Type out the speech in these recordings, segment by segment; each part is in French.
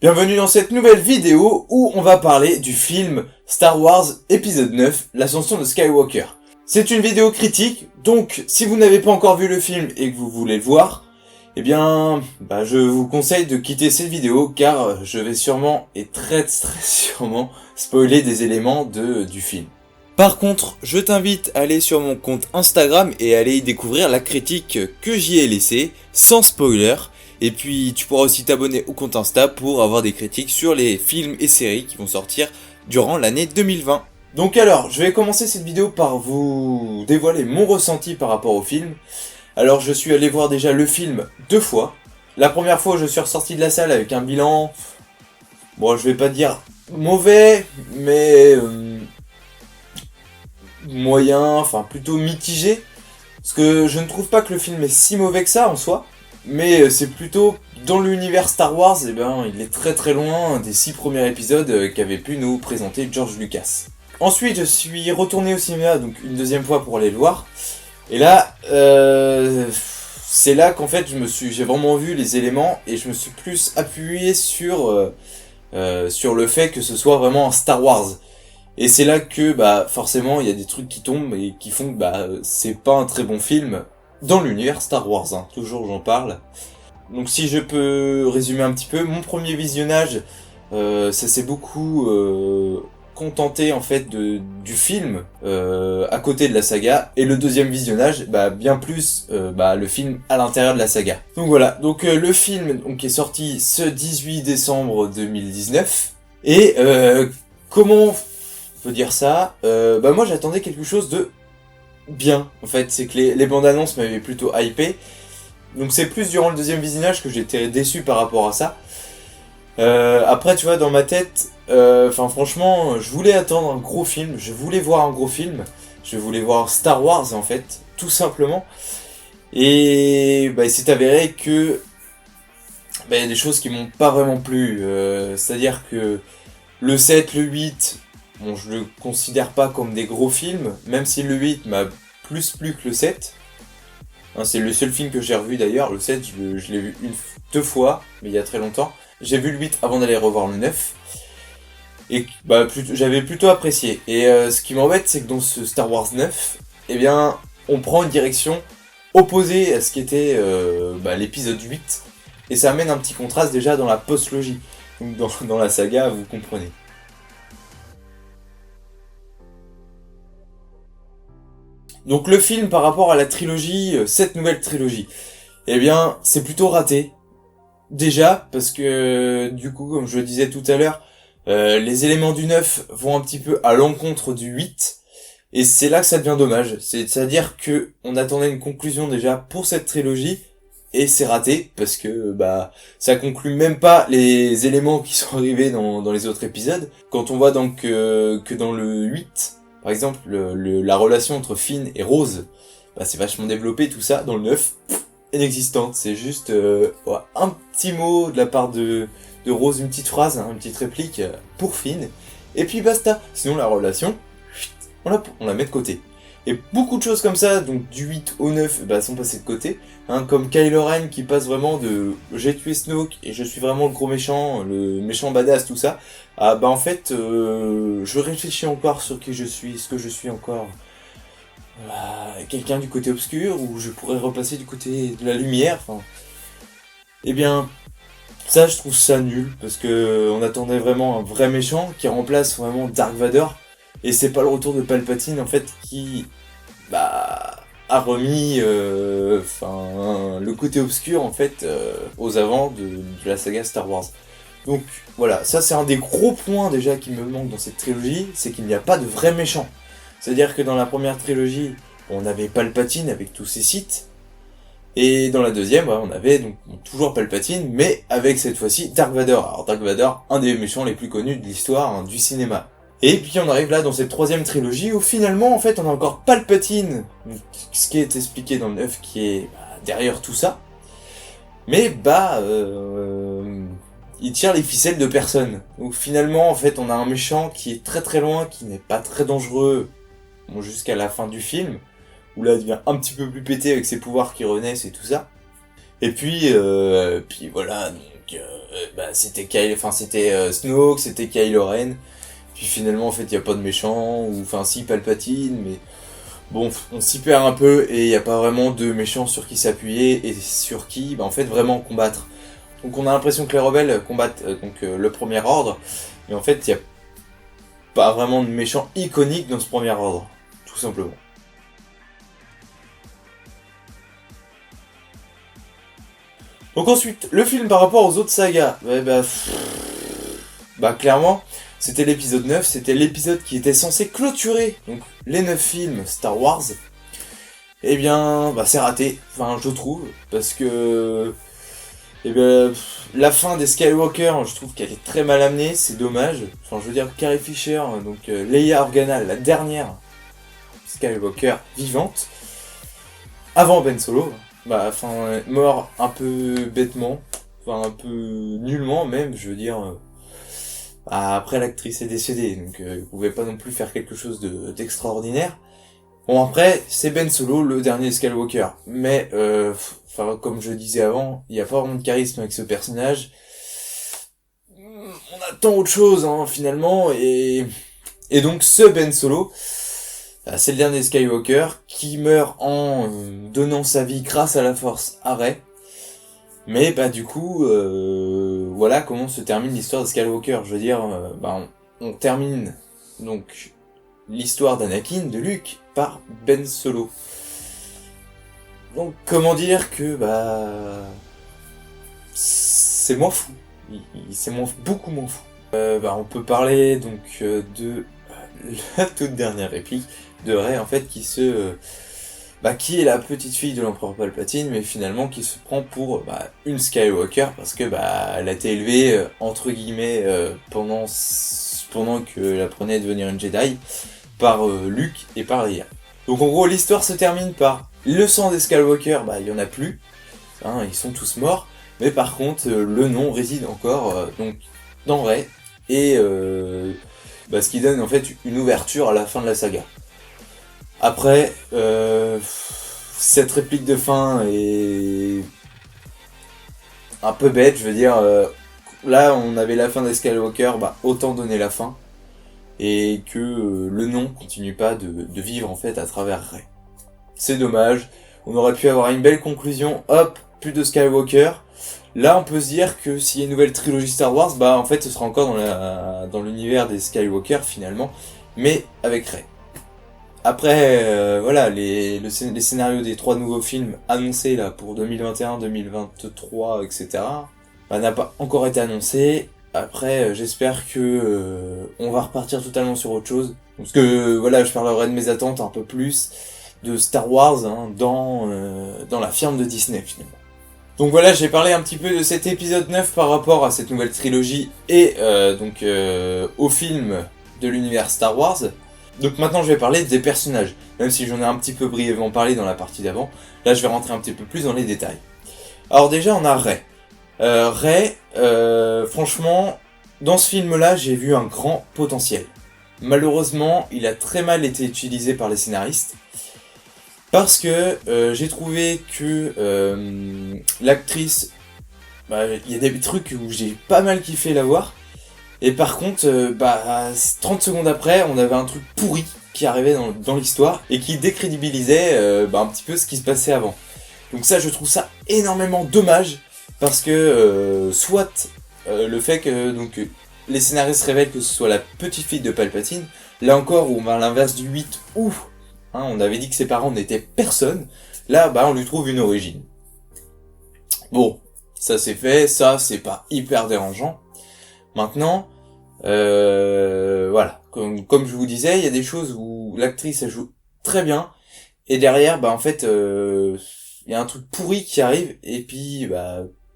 Bienvenue dans cette nouvelle vidéo où on va parler du film Star Wars épisode 9, l'ascension de Skywalker. C'est une vidéo critique, donc si vous n'avez pas encore vu le film et que vous voulez le voir, eh bien, je vous conseille de quitter cette vidéo car je vais sûrement et très sûrement spoiler des éléments du film. Par contre, je t'invite à aller sur mon compte Instagram et aller y découvrir la critique que j'y ai laissée, sans spoiler. Et puis tu pourras aussi t'abonner au compte Insta pour avoir des critiques sur les films et séries qui vont sortir durant l'année 2020. Donc alors, je vais commencer cette vidéo par vous dévoiler mon ressenti par rapport au film. Alors je suis allé voir déjà le film 2 fois. La première fois je suis ressorti de la salle avec un bilan, bon je vais pas dire mauvais, mais moyen, enfin plutôt mitigé. Parce que je ne trouve pas que le film est si mauvais que ça en soi. Mais c'est plutôt, dans l'univers Star Wars, il est très loin des 6 premiers épisodes qu'avait pu nous présenter George Lucas. Ensuite, je suis retourné au cinéma, donc une deuxième fois pour aller le voir. Et là, c'est là qu'en fait, j'ai vraiment vu les éléments et je me suis plus appuyé sur le fait que ce soit vraiment un Star Wars. Et c'est là que, forcément, il y a des trucs qui tombent et qui font que, c'est pas un très bon film. Dans l'univers Star Wars, toujours j'en parle. Donc si je peux résumer un petit peu, mon premier visionnage, ça s'est beaucoup contenté en fait du film à côté de la saga, et le deuxième visionnage, bien plus le film à l'intérieur de la saga. Donc voilà, donc le film est sorti ce 18 décembre 2019, et comment faut dire ça, moi j'attendais quelque chose de bien, en fait, c'est que les bandes annonces m'avaient plutôt hypé, donc c'est plus durant le deuxième visionnage que j'étais déçu par rapport à ça. Après tu vois, dans ma tête, franchement, je voulais attendre un gros film, je voulais voir un gros film, je voulais voir Star Wars en fait, tout simplement, et il s'est avéré que y a des choses qui m'ont pas vraiment plu, c'est-à-dire que le 7, le 8... Bon, je le considère pas comme des gros films, même si le 8 m'a plus plu que le 7. C'est le seul film que j'ai revu d'ailleurs. Le 7, je l'ai vu 2 fois, mais il y a très longtemps. J'ai vu le 8 avant d'aller revoir le 9. Et j'avais plutôt apprécié. Et ce qui m'embête, c'est que dans ce Star Wars 9, on prend une direction opposée à ce qu'était l'épisode 8. Et ça amène un petit contraste déjà dans la post-logie. Donc dans la saga, vous comprenez. Donc le film par rapport à la trilogie, cette nouvelle trilogie, c'est plutôt raté. Déjà, parce que du coup, comme je le disais tout à l'heure, les éléments du 9 vont un petit peu à l'encontre du 8, et c'est là que ça devient dommage. C'est-à-dire que on attendait une conclusion déjà pour cette trilogie, et c'est raté, parce que ça conclut même pas les éléments qui sont arrivés dans les autres épisodes. Quand on voit donc que dans le 8... Par exemple, la relation entre Finn et Rose, c'est vachement développé, tout ça. Dans le 9, inexistante. C'est juste un petit mot de la part de Rose, une petite phrase, une petite réplique pour Finn. Et puis basta. Sinon, la relation, on la met de côté. Et beaucoup de choses comme ça, donc du 8 au 9, sont passées de côté. Comme Kylo Ren qui passe vraiment de « j'ai tué Snoke et je suis vraiment le gros méchant, le méchant badass », tout ça. En fait, je réfléchis encore sur qui je suis, est-ce que je suis encore quelqu'un du côté obscur, ou je pourrais repasser du côté de la lumière, ça je trouve ça nul, parce que on attendait vraiment un vrai méchant qui remplace vraiment Dark Vador, et c'est pas le retour de Palpatine en fait qui a remis le côté obscur en fait aux avant de la saga Star Wars. Donc voilà, ça c'est un des gros points déjà qui me manque dans cette trilogie, c'est qu'il n'y a pas de vrai méchant. C'est-à-dire que dans la première trilogie, on avait Palpatine avec tous ses Sith, et dans la deuxième, on avait donc toujours Palpatine, mais avec cette fois-ci Dark Vador. Alors Dark Vador, un des méchants les plus connus de l'histoire du cinéma. Et puis on arrive là dans cette troisième trilogie où finalement en fait on a encore Palpatine, ce qui est expliqué dans le 9 qui est derrière tout ça. Mais il tire les ficelles de personne. Donc finalement en fait on a un méchant qui est très loin, qui n'est pas très dangereux jusqu'à la fin du film, où là il devient un petit peu plus pété avec ses pouvoirs qui renaissent et tout ça. Et puis voilà, donc, c'était Snoke, c'était Kylo Ren. Puis finalement, en fait, il y a pas de méchant, ou enfin si Palpatine, mais bon, on s'y perd un peu et il y a pas vraiment de méchants sur qui s'appuyer et sur qui, en fait, vraiment combattre. Donc on a l'impression que les rebelles combattent le Premier Ordre, mais en fait, il y a pas vraiment de méchants iconiques dans ce Premier Ordre, tout simplement. Donc ensuite, le film par rapport aux autres sagas, clairement, c'était l'épisode 9, c'était l'épisode qui était censé clôturer donc les 9 films Star Wars. Eh bien, c'est raté, enfin je trouve, parce que la fin des Skywalker, je trouve qu'elle est très mal amenée, c'est dommage. Enfin, je veux dire, Carrie Fisher, donc Leia Organa, la dernière Skywalker vivante, avant Ben Solo, mort un peu bêtement, enfin un peu nullement même, je veux dire. Après, l'actrice est décédée, donc il pouvait pas non plus faire quelque chose d'extraordinaire. Bon, après, c'est Ben Solo, le dernier Skywalker, mais comme je disais avant, il y a pas vraiment de charisme avec ce personnage. On attend autre chose, hein, finalement, et donc ce Ben Solo, c'est le dernier Skywalker qui meurt en donnant sa vie grâce à la Force à Rey. Mais du coup, voilà comment se termine l'histoire de Skywalker. Je veux dire, on termine donc l'histoire d'Anakin, de Luke, par Ben Solo. Donc comment dire que c'est moins fou. C'est beaucoup moins fou. On peut parler donc de la toute dernière réplique de Rey en fait qui est la petite fille de l'empereur Palpatine, mais finalement qui se prend pour une Skywalker parce que elle a été élevée entre guillemets pendant qu'elle apprenait à devenir une Jedi par Luke et par Leia. Donc en gros l'histoire se termine par le sang des Skywalker, il y en a plus, hein, ils sont tous morts, mais par contre le nom réside encore donc dans Rey et ce qui donne en fait une ouverture à la fin de la saga. Après, cette réplique de fin est un peu bête, je veux dire. Là, on avait la fin des Skywalker, autant donner la fin. Et que le nom continue pas de vivre en fait à travers Rey. C'est dommage. On aurait pu avoir une belle conclusion. Hop, plus de Skywalker. Là, on peut se dire que s'il y a une nouvelle trilogie Star Wars, en fait, ce sera encore dans l'univers des Skywalker finalement, mais avec Rey. Après, les scénarios des 3 nouveaux films annoncés là pour 2021, 2023, etc. N'a pas encore été annoncé. Après, j'espère que on va repartir totalement sur autre chose. Parce que je parlerai de mes attentes un peu plus de Star Wars dans la firme de Disney finalement. Donc voilà, j'ai parlé un petit peu de cet épisode 9 par rapport à cette nouvelle trilogie et au film de l'univers Star Wars. Donc maintenant je vais parler des personnages, même si j'en ai un petit peu brièvement parlé dans la partie d'avant. Là je vais rentrer un petit peu plus dans les détails. Alors déjà on a Rey. Rey, franchement, dans ce film-là j'ai vu un grand potentiel. Malheureusement, il a très mal été utilisé par les scénaristes. Parce que j'ai trouvé que l'actrice, il y a des trucs où j'ai pas mal kiffé la voir. Et par contre, 30 secondes après, on avait un truc pourri qui arrivait dans l'histoire et qui décrédibilisait un petit peu ce qui se passait avant. Donc ça, je trouve ça énormément dommage parce que le fait que les scénaristes révèlent que ce soit la petite fille de Palpatine, là encore, où à l'inverse du 8 où on avait dit que ses parents n'étaient personne, là on lui trouve une origine. Bon, ça c'est fait, ça c'est pas hyper dérangeant. Maintenant, comme je vous disais, il y a des choses où l'actrice elle joue très bien, et derrière, il y a un truc pourri qui arrive, et puis,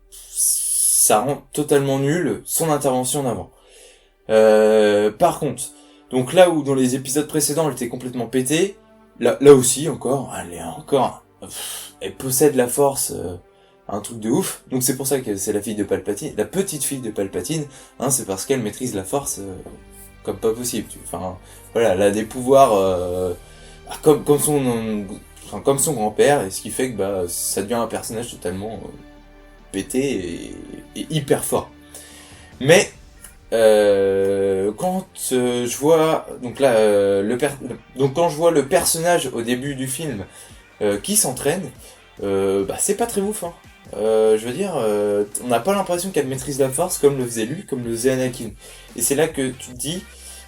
ça rend totalement nul son intervention d'avant. Par contre, donc là où dans les épisodes précédents elle était complètement pétée, là aussi encore, elle possède la force, un truc de ouf. Donc c'est pour ça que c'est la fille de Palpatine, la petite fille de Palpatine, c'est parce qu'elle maîtrise la force comme pas possible. Elle a des pouvoirs comme son grand-père, et ce qui fait que ça devient un personnage totalement pété et hyper fort. Mais quand je vois donc là donc quand je vois le personnage au début du film qui s'entraîne, c'est pas très ouf. Hein. Je veux dire, on n'a pas l'impression qu'elle maîtrise la force comme le faisait lui, comme le faisait Anakin. Et c'est là que tu te dis,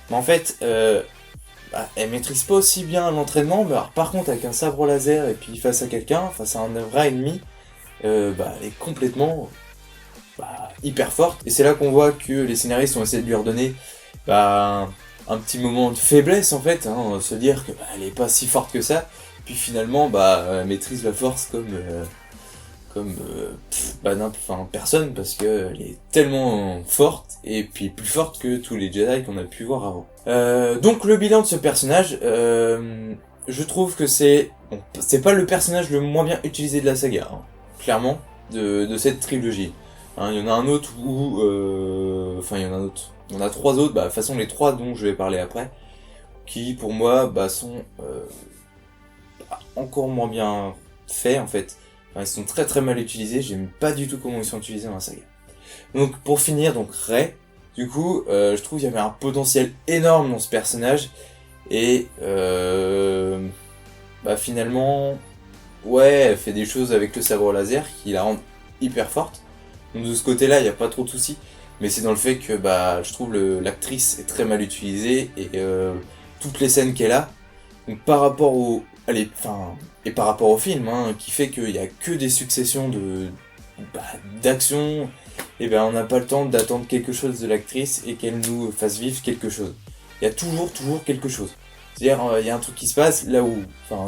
mais en fait, elle maîtrise pas aussi bien l'entraînement, mais alors, par contre avec un sabre laser et puis face à quelqu'un, face à un vrai ennemi, elle est complètement hyper forte. Et c'est là qu'on voit que les scénaristes ont essayé de lui redonner un petit moment de faiblesse en fait, hein, se dire que elle est pas si forte que ça. Puis finalement, elle maîtrise la force comme personne, parce que elle est tellement forte et puis plus forte que tous les Jedi qu'on a pu voir avant. Donc le bilan de ce personnage, je trouve que c'est pas le personnage le moins bien utilisé de la saga, hein, clairement, de cette trilogie. Hein, il y en a un autre où, il y en a un autre. Il y en a 3 autres, de toute façon les 3 dont je vais parler après, qui pour moi sont encore moins bien faits en fait. Enfin, ils sont très très mal utilisés, j'aime pas du tout comment ils sont utilisés dans la saga. Donc pour finir, donc Rey, du coup, je trouve qu'il y avait un potentiel énorme dans ce personnage, et finalement, elle fait des choses avec le sabre laser qui la rendent hyper forte. Donc de ce côté-là, il n'y a pas trop de soucis, mais c'est dans le fait que je trouve l'actrice est très mal utilisée, et toutes les scènes qu'elle a, donc par rapport et par rapport au film, hein, qui fait qu'il n'y a que des successions d'actions, et on n'a pas le temps d'attendre quelque chose de l'actrice et qu'elle nous fasse vivre quelque chose. Il y a toujours quelque chose. C'est-à-dire, il y a un truc qui se passe, là où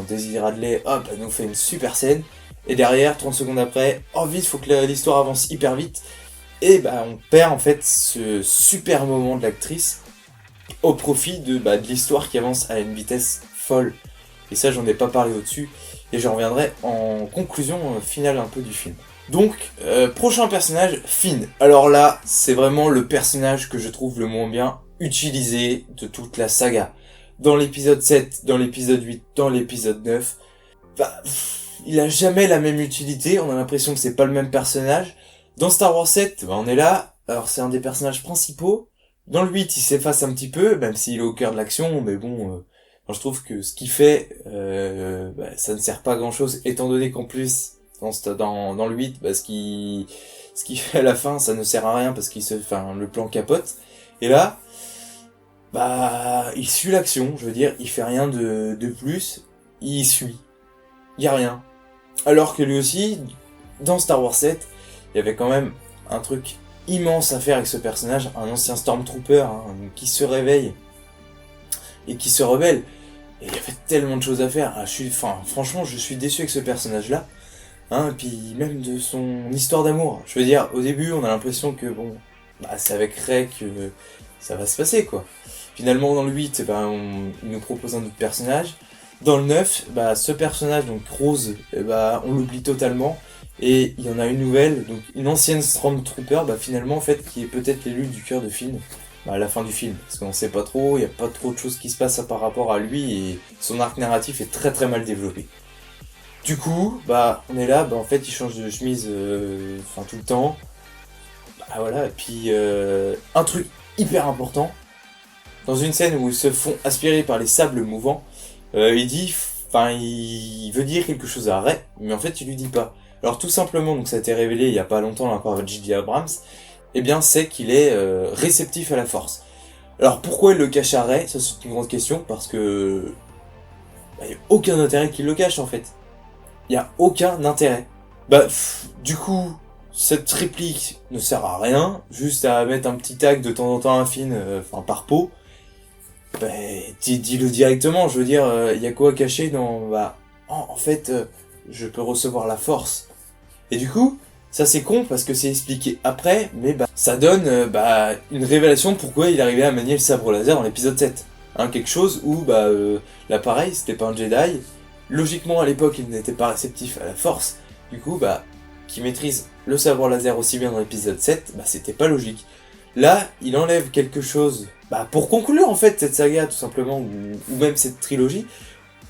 Daisy Ridley, nous fait une super scène, et derrière, 30 secondes après, vite, faut que l'histoire avance hyper vite, et on perd en fait ce super moment de l'actrice au profit de l'histoire qui avance à une vitesse folle. Et ça, j'en ai pas parlé au-dessus, et j'en reviendrai en conclusion finale un peu du film. Donc, prochain personnage, Finn. Alors là, c'est vraiment le personnage que je trouve le moins bien utilisé de toute la saga. Dans l'épisode 7, dans l'épisode 8, dans l'épisode 9, il a jamais la même utilité, on a l'impression que c'est pas le même personnage. Dans Star Wars 7, on est là, alors c'est un des personnages principaux. Dans le 8, il s'efface un petit peu, même s'il est au cœur de l'action, mais bon... je trouve que ce qu'il fait, ça ne sert pas à grand chose, étant donné qu'en plus, dans le 8, ce qu'il fait à la fin, ça ne sert à rien parce le plan capote. Et là, il suit l'action, je veux dire, il fait rien de plus, il suit. Il y a rien. Alors que lui aussi, dans Star Wars 7, il y avait quand même un truc immense à faire avec ce personnage, un ancien Stormtrooper, qui se réveille et qui se rebelle. Et il y avait tellement de choses à faire. Franchement, je suis déçu avec ce personnage-là. Et puis même de son histoire d'amour. Je veux dire, au début, on a l'impression que c'est avec Rey que ça va se passer, quoi. Finalement, dans le 8, il nous propose un autre personnage. Dans le 9, ce personnage, donc Rose, on l'oublie totalement. Et il y en a une nouvelle, donc une ancienne Stormtrooper, finalement, en fait, qui est peut-être l'élu du cœur de Finn. À la fin du film, parce qu'on sait pas trop, il y a pas trop de choses qui se passent par rapport à lui, et son arc narratif est très très mal développé. Du coup, on est là, en fait il change de chemise tout le temps. Voilà, et puis un truc hyper important, dans une scène où ils se font aspirer par les sables mouvants, il veut dire quelque chose à Rey, mais en fait il lui dit pas. Alors tout simplement, donc ça a été révélé il y a pas longtemps par J.J. Abrams, c'est qu'il est réceptif à la force. Alors pourquoi il le cache à Rey? Ça c'est une grande question, parce que il n'y a aucun intérêt qu'il le cache en fait. Il n'y a aucun intérêt. Du coup, cette réplique ne sert à rien, juste à mettre un petit tag de temps en temps à Finn, par pot. Dis-le directement, je veux dire, il y a quoi à cacher dans... en fait, je peux recevoir la force. Et du coup... ça c'est con parce que c'est expliqué après, mais ça donne une révélation pourquoi il arrivait à manier le sabre laser dans l'épisode 7. Quelque chose où l'appareil c'était pas un Jedi, logiquement à l'époque il n'était pas réceptif à la force, du coup qui maîtrise le sabre laser aussi bien dans l'épisode 7, c'était pas logique. Là il enlève quelque chose pour conclure en fait cette saga tout simplement, ou même cette trilogie,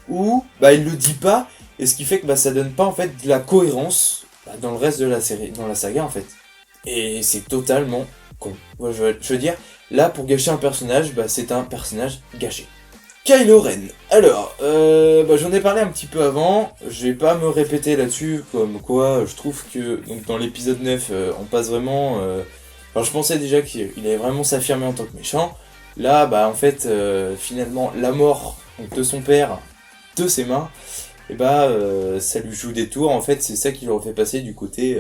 où il le dit pas, et ce qui fait que ça donne pas en fait de la cohérence dans le reste de la série, dans la saga en fait. Et c'est totalement con. Ouais, je veux dire, là pour gâcher un personnage, c'est un personnage gâché. Kylo Ren. Alors, j'en ai parlé un petit peu avant, je vais pas me répéter là-dessus, comme quoi je trouve que donc dans l'épisode 9, on passe vraiment... alors je pensais déjà qu'il allait vraiment s'affirmer en tant que méchant. Là, en fait, finalement, la mort donc, de son père, de ses mains, et ça lui joue des tours. En fait, c'est ça qui le refait passer du côté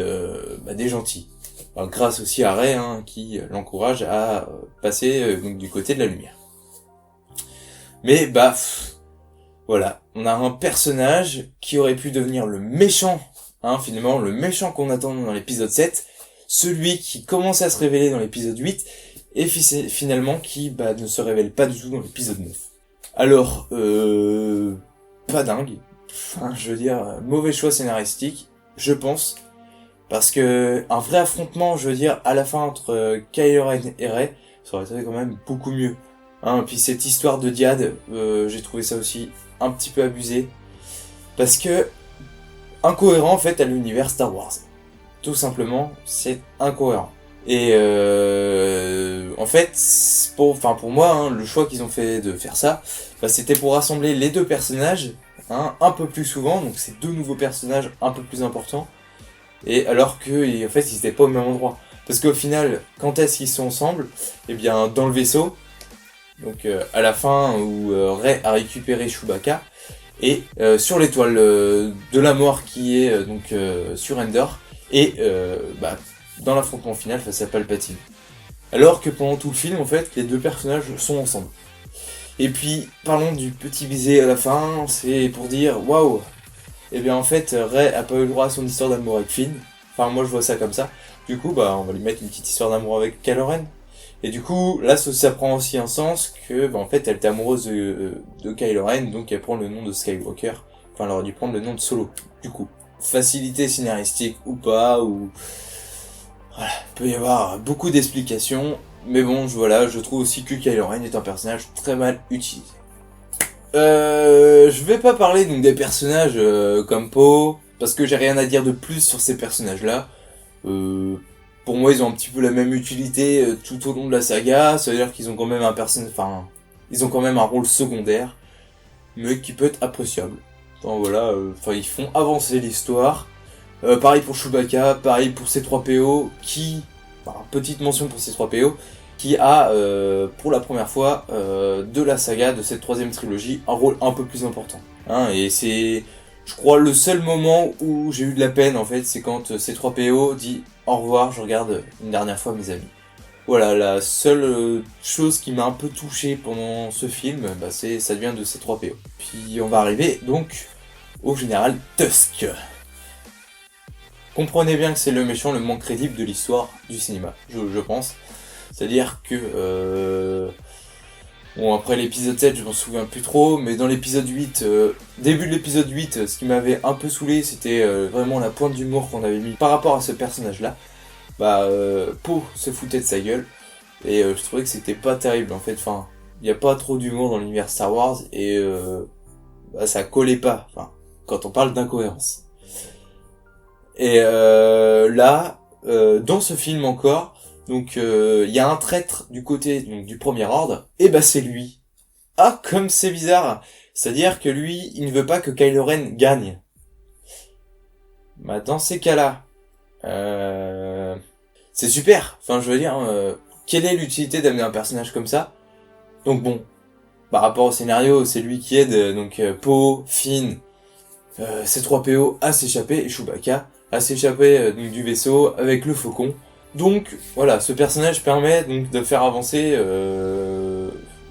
des gentils. Alors, grâce aussi à Rey, qui l'encourage à passer donc du côté de la lumière. Mais voilà, on a un personnage qui aurait pu devenir le méchant, finalement, le méchant qu'on attend dans l'épisode 7, celui qui commence à se révéler dans l'épisode 8, et finalement qui ne se révèle pas du tout dans l'épisode 9. Alors, pas dingue, je veux dire, mauvais choix scénaristique, je pense, parce que un vrai affrontement, je veux dire, à la fin entre Kylo Ren et Rey, ça aurait été quand même beaucoup mieux. Puis cette histoire de diade, j'ai trouvé ça aussi un petit peu abusé, parce que incohérent en fait à l'univers Star Wars. Tout simplement, c'est incohérent. Et en fait, pour moi, le choix qu'ils ont fait de faire ça, c'était pour rassembler les deux personnages un peu plus souvent, donc c'est deux nouveaux personnages un peu plus importants, et alors que en fait ils n'étaient pas au même endroit. Parce qu'au final, quand est-ce qu'ils sont ensemble? Eh bien, dans le vaisseau. Donc à la fin où Rey a récupéré Chewbacca et sur l'étoile de la mort qui est sur Endor et dans l'affrontement final face à Palpatine. Alors que pendant tout le film en fait les deux personnages sont ensemble. Et puis parlons du petit baiser à la fin, c'est pour dire waouh. Et bien en fait Rey a pas eu le droit à son histoire d'amour avec Finn. Enfin moi je vois ça comme ça. Du coup on va lui mettre une petite histoire d'amour avec Kylo Ren. Et du coup, là, ça prend aussi un sens que, en fait, elle était amoureuse de Kylo Ren, donc elle prend le nom de Skywalker. Enfin, elle aurait dû prendre le nom de Solo. Du coup, facilité scénaristique ou pas, ou voilà, il peut y avoir beaucoup d'explications. Mais bon, je trouve aussi que Kylo Ren est un personnage très mal utilisé. Je vais pas parler donc des personnages comme Poe, parce que j'ai rien à dire de plus sur ces personnages-là. Pour moi, ils ont un petit peu la même utilité tout au long de la saga. Ça veut dire qu'ils ont quand même ils ont quand même un rôle secondaire, mais qui peut être appréciable. Ils font avancer l'histoire. Pareil pour Chewbacca, pareil pour C3PO, petite mention pour C3PO, qui a, pour la première fois de la saga, de cette troisième trilogie, un rôle un peu plus important. Et c'est, je crois, le seul moment où j'ai eu de la peine, en fait, c'est quand C3PO dit « Au revoir, je regarde une dernière fois mes amis ». Voilà, la seule chose qui m'a un peu touché pendant ce film, ça devient de C3PO. Puis on va arriver, donc, au général Tusk. Comprenez bien que c'est le méchant le moins crédible de l'histoire du cinéma, je pense. C'est-à-dire que... après l'épisode 7, je m'en souviens plus trop, mais dans l'épisode 8, début de l'épisode 8, ce qui m'avait un peu saoulé, c'était vraiment la pointe d'humour qu'on avait mis par rapport à ce personnage-là. Poe se foutait de sa gueule, et je trouvais que c'était pas terrible en fait, il n'y a pas trop d'humour dans l'univers Star Wars, et ça collait pas, quand on parle d'incohérence. Et là, dans ce film encore, donc il y a un traître du côté du Premier Ordre, et c'est lui. Ah, comme c'est bizarre. C'est-à-dire que lui, il ne veut pas que Kylo Ren gagne. Dans ces cas-là, c'est super. Quelle est l'utilité d'amener un personnage comme ça? Donc bon, par rapport au scénario, c'est lui qui aide Poe, Finn, C3PO à s'échapper, et Chewbacca à s'échapper du vaisseau avec le faucon. Donc voilà, ce personnage permet donc de faire avancer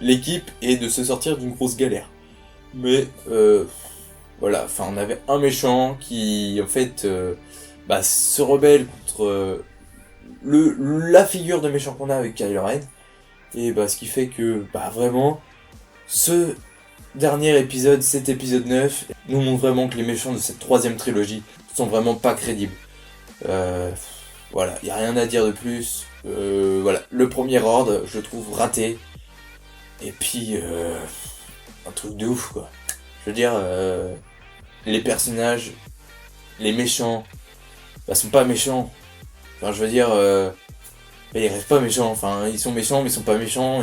l'équipe et de se sortir d'une grosse galère. Mais on avait un méchant qui en fait se rebelle contre la figure de méchant qu'on a avec Kylo Ren. Et ce qui fait que vraiment ce dernier épisode, cet épisode 9, nous montre vraiment que les méchants de cette troisième trilogie sont vraiment pas crédibles. Voilà, y a rien à dire de plus. Le Premier Ordre, je trouve raté. Et puis, un truc de ouf, quoi. Je veux dire, les personnages, les méchants, bah, sont pas méchants. Enfin, je veux dire, ils restent pas méchants. Enfin, ils sont méchants, mais ils sont pas méchants.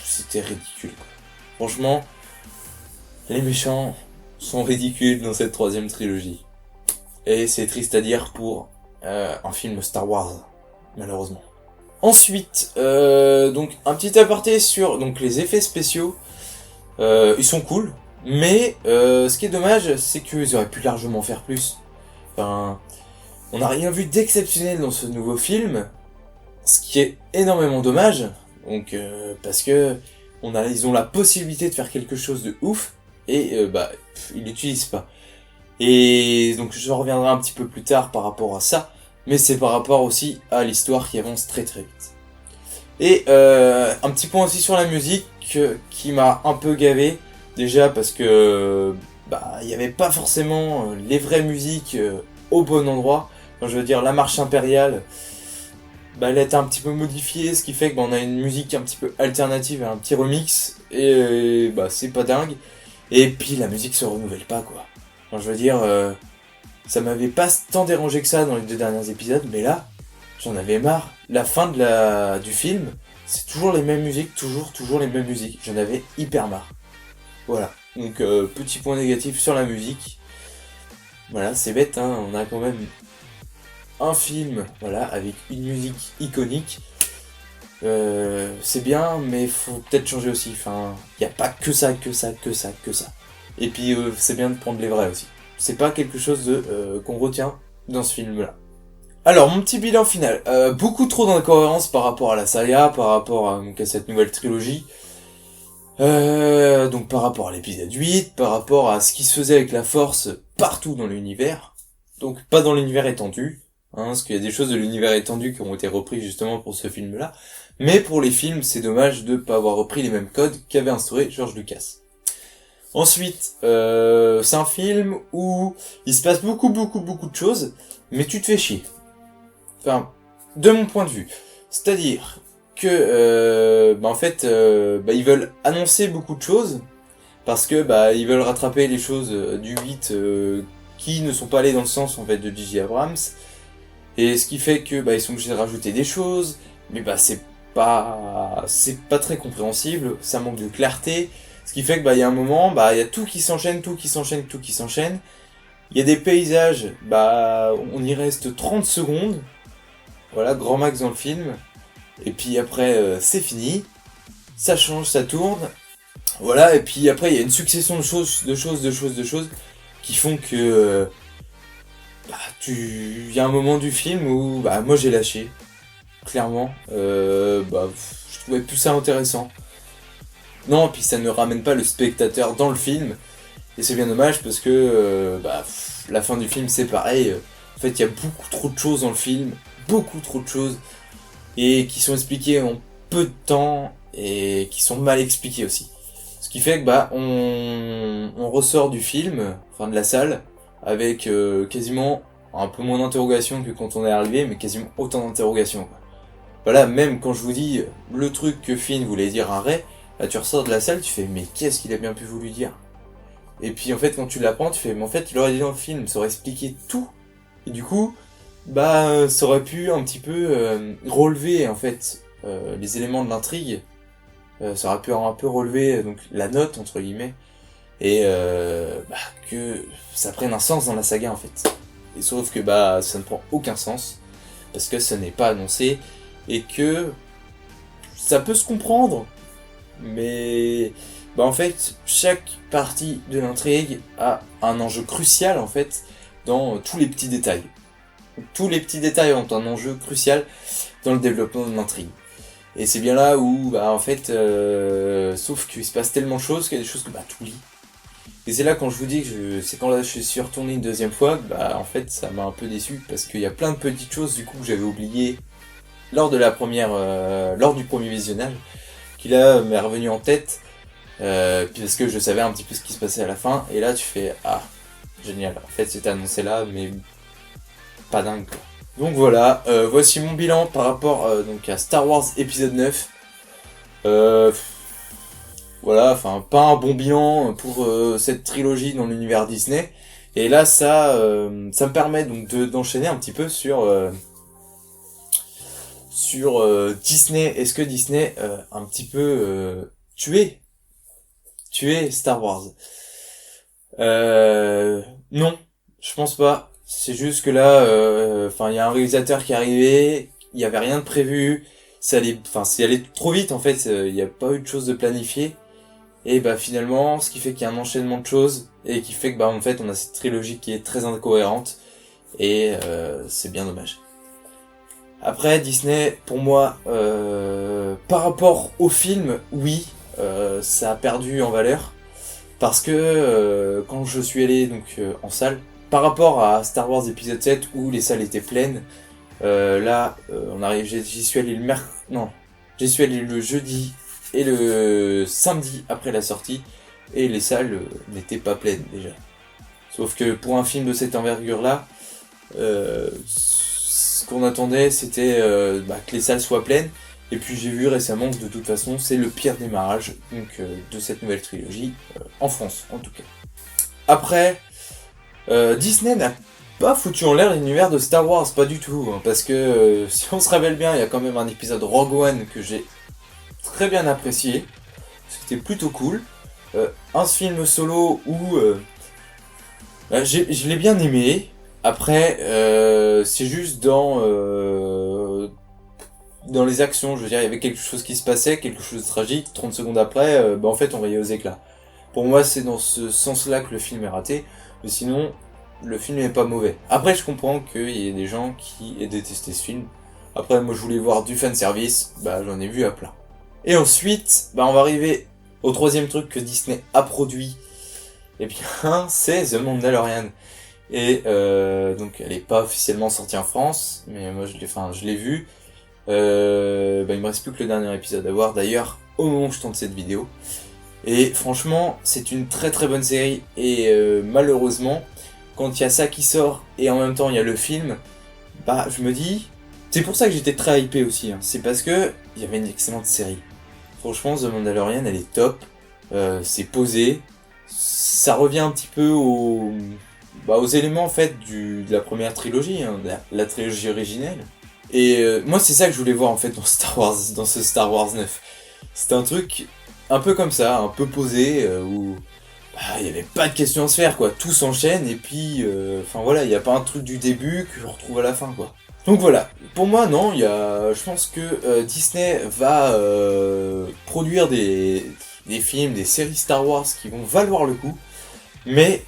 C'était ridicule. Franchement, les méchants sont ridicules dans cette troisième trilogie. Et c'est triste à dire pour un film Star Wars, malheureusement. Ensuite, donc un petit aparté sur donc les effets spéciaux. Ils sont cool, mais ce qui est dommage, c'est qu'ils auraient pu largement faire plus. Enfin, on n'a rien vu d'exceptionnel dans ce nouveau film, ce qui est énormément dommage. Donc, parce que ils ont la possibilité de faire quelque chose de ouf, et ils l'utilisent pas. Et donc je reviendrai un petit peu plus tard par rapport à ça, mais c'est par rapport aussi à l'histoire qui avance très très vite. Et un petit point aussi sur la musique qui m'a un peu gavé, déjà parce que il n'y avait pas forcément les vraies musiques au bon endroit. Enfin, je veux dire, la marche impériale, elle a été un petit peu modifiée, ce qui fait qu'on a une musique un petit peu alternative, un petit remix, et c'est pas dingue. Et puis la musique se renouvelle pas, quoi. Enfin, je veux dire, ça m'avait pas tant dérangé que ça dans les 2 derniers épisodes, mais là, j'en avais marre. La fin du film, c'est toujours les mêmes musiques, toujours les mêmes musiques. J'en avais hyper marre. Voilà. Donc, petit point négatif sur la musique. Voilà, c'est bête, hein. On a quand même un film, voilà, avec une musique iconique. C'est bien, mais faut peut-être changer aussi. Enfin, y a pas que ça. Et puis, c'est bien de prendre les vrais aussi. C'est pas quelque chose qu'on retient dans ce film-là. Alors, mon petit bilan final. Beaucoup trop d'incohérences par rapport à la saga, par rapport à cette nouvelle trilogie. Donc par rapport à l'épisode 8, par rapport à ce qui se faisait avec la force partout dans l'univers. Donc pas dans l'univers étendu, parce qu'il y a des choses de l'univers étendu qui ont été reprises justement pour ce film-là. Mais pour les films, c'est dommage de pas avoir repris les mêmes codes qu'avait instauré George Lucas. Ensuite, c'est un film où il se passe beaucoup de choses, mais tu te fais chier. Enfin, de mon point de vue. C'est-à-dire que, ils veulent annoncer beaucoup de choses, parce que, ils veulent rattraper les choses du 8 qui ne sont pas allées dans le sens, en fait, de J.J. Abrams. Et ce qui fait que, ils sont obligés de rajouter des choses, mais c'est pas très compréhensible, ça manque de clarté. Ce qui fait que il y a un moment, il y a tout qui s'enchaîne. Il y a des paysages, on y reste 30 secondes. Voilà, grand max dans le film. Et puis après, c'est fini. Ça change, ça tourne. Voilà, et puis après, il y a une succession de choses qui font que il y a un moment du film où moi j'ai lâché. Clairement. Je trouvais plus ça intéressant. Non, puis ça ne ramène pas le spectateur dans le film. Et c'est bien dommage parce que la fin du film c'est pareil. En fait, il y a beaucoup trop de choses dans le film. Beaucoup trop de choses. Et qui sont expliquées en peu de temps. Et qui sont mal expliquées aussi. Ce qui fait que on ressort du film, enfin de la salle, avec quasiment un peu moins d'interrogations que quand on est arrivé, mais quasiment autant d'interrogations. Voilà, même quand je vous dis le truc que Finn voulait dire à Rey, là tu ressors de la salle, tu fais mais qu'est-ce qu'il a bien pu voulu dire? Et puis en fait quand tu l'apprends, tu fais mais en fait il aurait dit dans le film, ça aurait expliqué tout. Et du coup, ça aurait pu un petit peu relever en fait les éléments de l'intrigue. Ça aurait pu un peu relever donc la note entre guillemets. Et que ça prenne un sens dans la saga en fait. Et sauf que ça ne prend aucun sens. Parce que ça n'est pas annoncé. Et que ça peut se comprendre. Mais en fait, chaque partie de l'intrigue a un enjeu crucial en fait dans tous les petits détails. Tous les petits détails ont un enjeu crucial dans le développement de l'intrigue. Et c'est bien là où, en fait, sauf qu'il se passe tellement de choses qu'il y a des choses que tu oublies. Et c'est là quand je vous dis que c'est quand là je suis retourné une deuxième fois, en fait ça m'a un peu déçu parce qu'il y a plein de petites choses du coup que j'avais oubliées lors de lors du premier visionnage, qui là m'est revenu en tête, puis parce que je savais un petit peu ce qui se passait à la fin, et là tu fais génial, en fait c'était annoncé là, mais pas dingue quoi. Donc voilà, voici mon bilan par rapport donc à Star Wars épisode 9. Voilà, enfin pas un bon bilan pour cette trilogie dans l'univers Disney. Et là, ça me permet donc d'enchaîner un petit peu sur Disney. Est-ce que Disney un petit peu tué Star Wars? Non, je pense pas. C'est juste que là, il y a un réalisateur qui est arrivé, il y avait rien de prévu, c'est allé trop vite en fait. Il n'y a pas eu de choses de planifié. Et bah finalement, ce qui fait qu'il y a un enchaînement de choses et qui fait que bah en fait on a cette trilogie qui est très incohérente et c'est bien dommage. Après Disney, pour moi, par rapport au film, oui, ça a perdu en valeur parce que quand je suis allé donc en salle, par rapport à Star Wars épisode 7 où les salles étaient pleines, j'y suis allé j'y suis allé le jeudi et le samedi après la sortie, et les salles n'étaient pas pleines déjà. Sauf que pour un film de cette envergure-là, ce qu'on attendait c'était que les salles soient pleines, et puis j'ai vu récemment que de toute façon c'est le pire démarrage donc, de cette nouvelle trilogie, en France en tout cas. Après, Disney n'a pas foutu en l'air l'univers de Star Wars, pas du tout, hein, parce que si on se rappelle bien, il y a quand même un épisode Rogue One que j'ai très bien apprécié, c'était plutôt cool. Un film solo où je l'ai bien aimé. Après, c'est juste dans les actions, je veux dire, il y avait quelque chose qui se passait, quelque chose de tragique. 30 secondes après, en fait, on voyait aux éclats. Pour moi, c'est dans ce sens-là que le film est raté. Mais sinon, le film n'est pas mauvais. Après, je comprends qu'il y ait des gens qui aient détesté ce film. Après, moi, je voulais voir du fanservice, j'en ai vu à plein. Et ensuite, on va arriver au troisième truc que Disney a produit. Et bien, c'est The Mandalorian. Et donc, elle est pas officiellement sortie en France, mais moi, je l'ai vu. Il me reste plus que le dernier épisode à voir, d'ailleurs, au moment où je tourne cette vidéo. Et franchement, c'est une très très bonne série. Et malheureusement, quand il y a ça qui sort et en même temps il y a le film, je me dis, c'est pour ça que j'étais très hypé aussi. Hein. C'est parce que il y avait une excellente série. Franchement, The Mandalorian, elle est top. C'est posé. Ça revient un petit peu aux éléments en fait de la première trilogie, hein, la trilogie originelle. Et moi, c'est ça que je voulais voir en fait dans Star Wars, dans ce Star Wars 9. C'est un truc un peu comme ça, un peu posé, où il n'y avait pas de questions à se faire, quoi. Tout s'enchaîne et puis, il n'y a pas un truc du début que je retrouve à la fin, quoi. Donc voilà, pour moi non, je pense que Disney va produire des films, des séries Star Wars qui vont valoir le coup, mais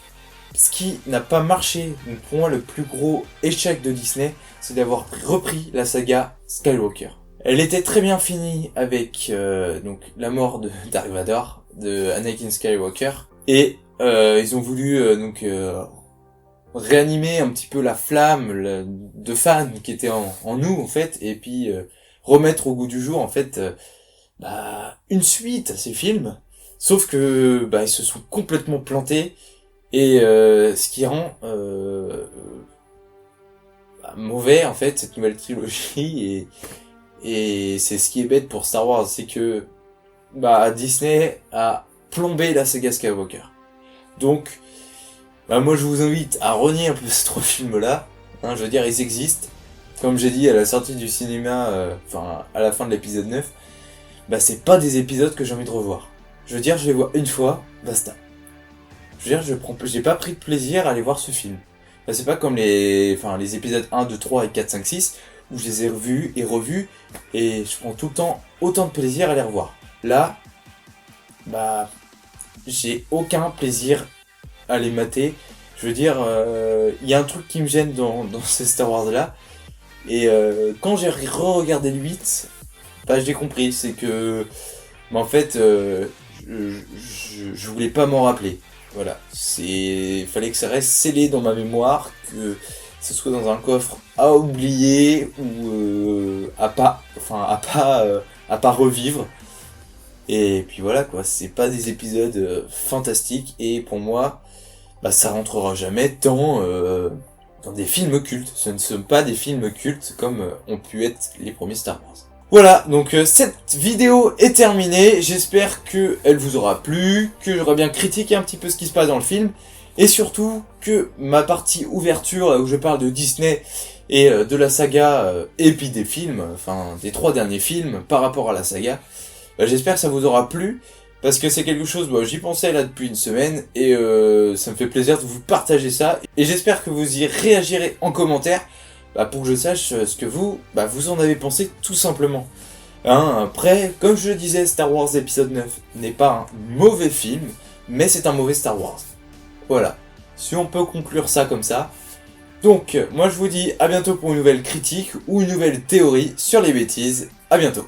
ce qui n'a pas marché, donc pour moi le plus gros échec de Disney, c'est d'avoir repris la saga Skywalker. Elle était très bien finie avec donc la mort de Dark Vador, de Anakin Skywalker, et ils ont voulu réanimer un petit peu la flamme de fans qui était en nous en fait, et puis remettre au goût du jour en fait une suite à ces films, sauf que ils se sont complètement plantés, et ce qui rend mauvais en fait cette nouvelle trilogie, et c'est ce qui est bête pour Star Wars, c'est que Disney a plombé la saga Skywalker. Donc moi je vous invite à renier un peu ces trois films là, hein, je veux dire ils existent, comme j'ai dit à la sortie du cinéma, à la fin de l'épisode 9, c'est pas des épisodes que j'ai envie de revoir. Je veux dire je les vois une fois, basta. Je veux dire j'ai pas pris de plaisir à aller voir ce film. C'est pas comme les épisodes 1, 2, 3 et 4, 5, 6 où je les ai revus et je prends tout le temps autant de plaisir à les revoir. Là, j'ai aucun plaisir à les mater. Je veux dire, y a un truc qui me gêne dans ces Star Wars là. Et quand j'ai re-regardé le 8, j'ai compris. C'est que, en fait, je voulais pas m'en rappeler. Voilà. Fallait que ça reste scellé dans ma mémoire, que ce soit dans un coffre à oublier ou à pas revivre. Et puis voilà quoi, c'est pas des épisodes fantastiques, et pour moi, ça rentrera jamais dans des films cultes. Ce ne sont pas des films cultes comme ont pu être les premiers Star Wars. Voilà, donc cette vidéo est terminée, j'espère qu'elle vous aura plu, que j'aurai bien critiqué un petit peu ce qui se passe dans le film, Et surtout que ma partie ouverture, là où je parle de Disney et de la saga, et puis des films, enfin des 3 derniers films par rapport à la saga, j'espère que ça vous aura plu, parce que c'est quelque chose, j'y pensais là depuis une semaine, et ça me fait plaisir de vous partager ça, et j'espère que vous y réagirez en commentaire, pour que je sache ce que vous en avez pensé tout simplement. Après, comme je le disais, Star Wars épisode 9 n'est pas un mauvais film, mais c'est un mauvais Star Wars. Voilà, si on peut conclure ça comme ça. Donc, moi je vous dis à bientôt pour une nouvelle critique ou une nouvelle théorie sur les bêtises. À bientôt.